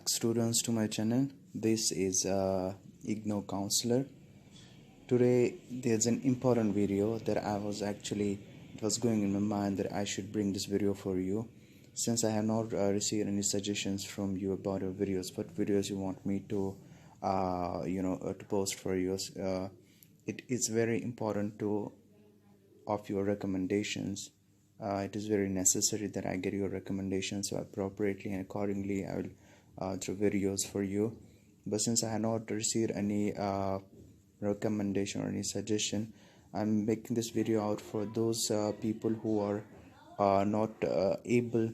back, students, to my channel. This is IGNOU counselor. Today there's an important video that it was going in my mind that I should bring this video for you, since I have not received any suggestions from you about your videos, what videos you want me to to post for you. It is very important of your recommendations. It is very necessary that I get your recommendations, so appropriately and accordingly I will throw videos for you. But since I have not received any recommendation or any suggestion, I'm making this video out for those people who are not able,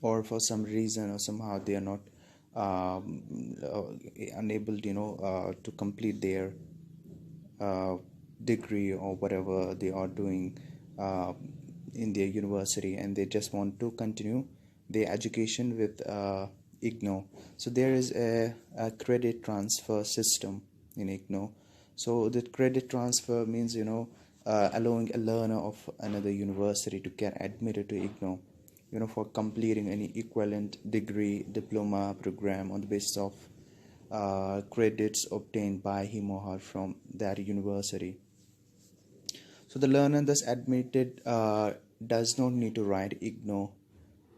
or for some reason or somehow they are not unable to complete their degree or whatever they are doing in their university, and they just want to continue their education with IGNOU. So there is a credit transfer system in IGNOU. So the credit transfer means allowing a learner of another university to get admitted to IGNOU, for completing any equivalent degree, diploma program on the basis of credits obtained by him or her from that university. So the learner thus admitted does not need to write IGNOU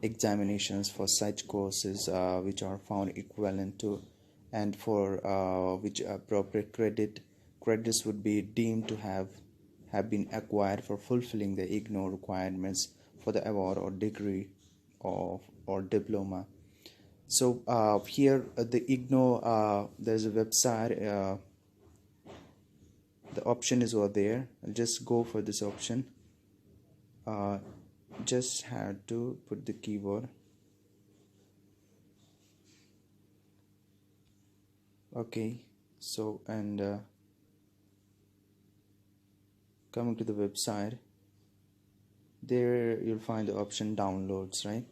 examinations for such courses which are found equivalent to, and for which appropriate credits would be deemed to have been acquired for fulfilling the IGNOU requirements for the award or degree or diploma. So here the IGNOU, there's a website. The option is over there. I'll just go for this option. Just had to put the keyword. Okay, so and coming to the website, there you'll find the option downloads, right?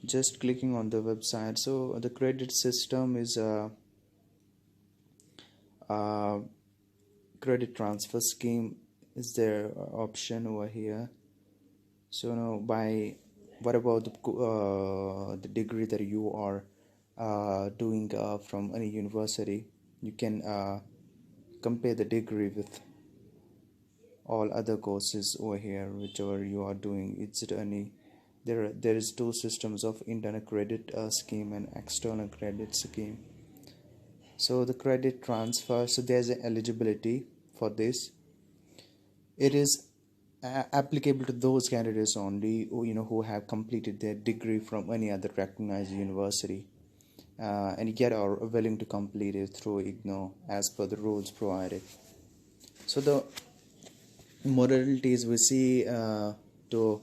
Just clicking on the website. So the credit system is credit transfer scheme is their option over here. So now, what about the degree that you are doing from any university? You can compare the degree with all other courses over here, whichever you are doing. It's any there is two systems of internal credit scheme and external credit scheme. So the credit transfer, so there's an eligibility for this. It is applicable to those candidates only who have completed their degree from any other recognized university and yet are willing to complete it through IGNOU as per the rules provided. So the modalities we see to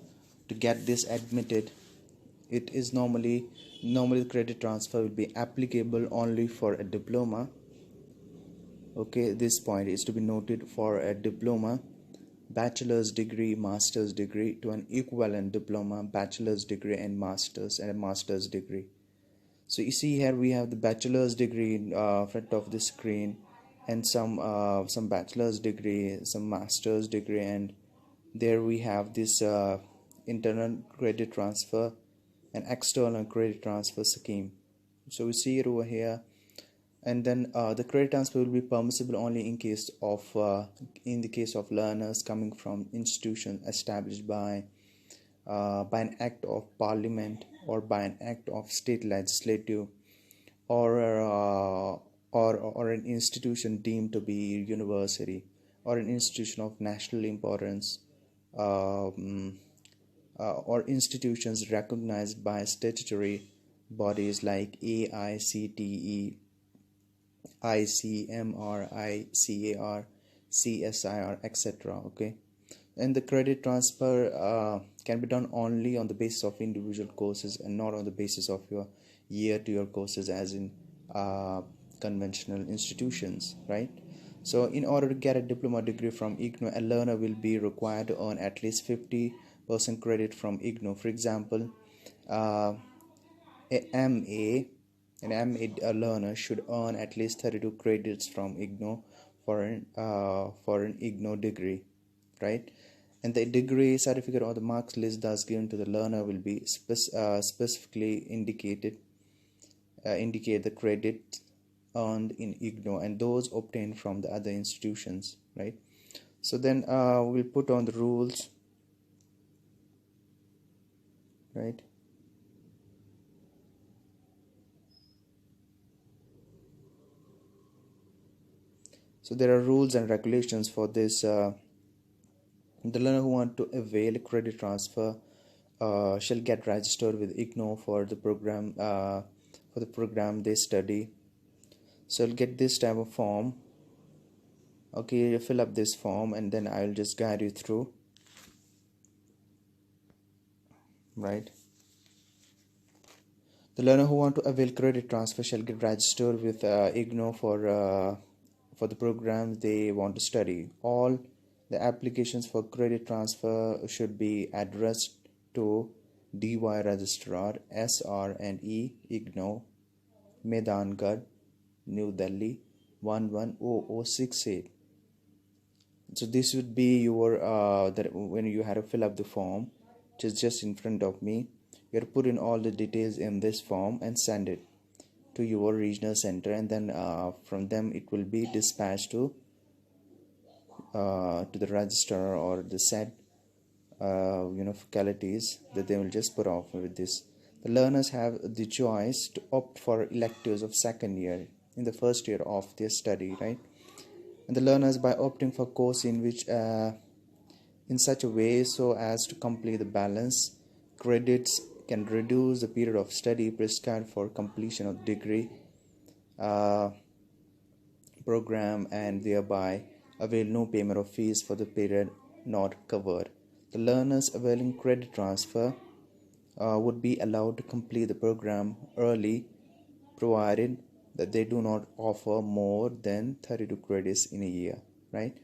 get this admitted, it is normally credit transfer will be applicable only for a diploma. Okay, this point is to be noted: for a diploma, bachelor's degree, master's degree, to an equivalent diploma, bachelor's degree and a master's degree. So you see here we have the bachelor's degree in front of the screen, and some bachelor's degree, some master's degree, and there we have this internal credit transfer and external credit transfer scheme. So we see it over here. And then the credit transfer will be permissible only in the case of learners coming from institutions established by an act of parliament or by an act of state legislative, or an institution deemed to be university, or an institution of national importance, or institutions recognized by statutory bodies like AICTE, ICMR, ICAR, CSIR, etc. Okay, and the credit transfer can be done only on the basis of individual courses and not on the basis of your year-to-year courses as in conventional institutions, right? So in order to get a diploma degree from IGNOU, a learner will be required to earn at least 50% credit from IGNOU. For example, an MA learner should earn at least 32 credits from IGNOU for an IGNOU degree, right? And the degree certificate or the marks list thus given to the learner will be specifically indicated indicate the credit earned in IGNOU and those obtained from the other institutions, right? So then we'll put on the rules, right? So there are rules and regulations for this. The learner who want to avail credit transfer shall get registered with IGNOU for the program they study. So I'll get this type of form. Okay, you fill up this form and then I'll just guide you through, right? The learner who want to avail credit transfer shall get registered with IGNOU for the program they want to study. All the applications for credit transfer should be addressed to DY Registrar SR&E IGNOU Maidangarh, New Delhi 110068. So this would be your that when you have to fill up the form, which is just in front of me. You have to put in all the details in this form and send it to your regional center, and then from them it will be dispatched to the registrar or the said faculties that they will just put off with this. The learners have the choice to opt for electives of second year in the first year of their study, right? And the learners, by opting for course in which in such a way so as to complete the balance credits, can reduce the period of study prescribed for completion of degree program and thereby avail no payment of fees for the period not covered. The learners availing credit transfer would be allowed to complete the program early, provided that they do not offer more than 32 credits in a year, right?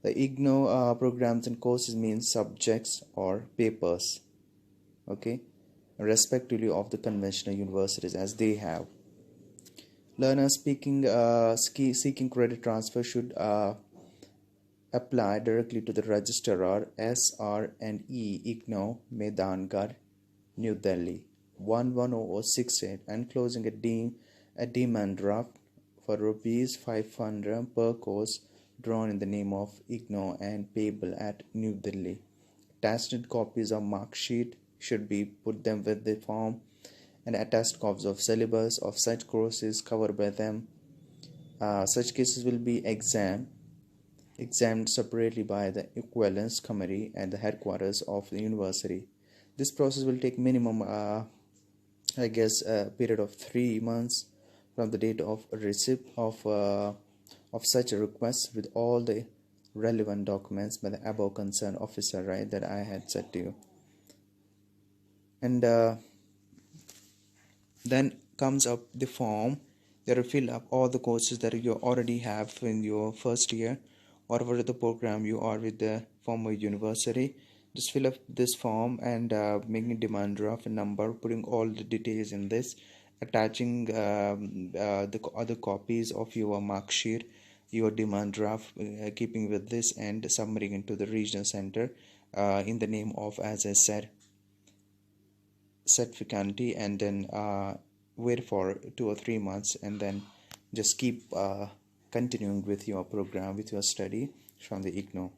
The IGNOU programs and courses mean subjects or papers, okay, respectively of the conventional universities as they have. Learners seeking credit transfer should apply directly to the registrar SR&E IGNOU Maidangarh, New Delhi 110068 and closing a demand draft for rupees 500 per course drawn in the name of IGNOU and payable at New Delhi. Attached copies of mark sheet should be put them with the form, and attached copies of syllabus of such courses covered by them. Such cases will be examined separately by the equivalence committee at the headquarters of the university. This process will take minimum a period of 3 months from the date of receipt of such a request, with all the relevant documents by the above concerned officer, right, that I had said to you. And then comes up the form. You have to fill up all the courses that you already have in your first year, whatever the program you are with the former university. Just fill up this form and making demand draft number, putting all the details in this, attaching the other copies of your mark sheet, your demand draft, keeping with this, and submitting into the regional center in the name of, as I said, set vacancy, and then wait for 2 or 3 months, and then just keep continuing with your program, with your study from the IGNOU.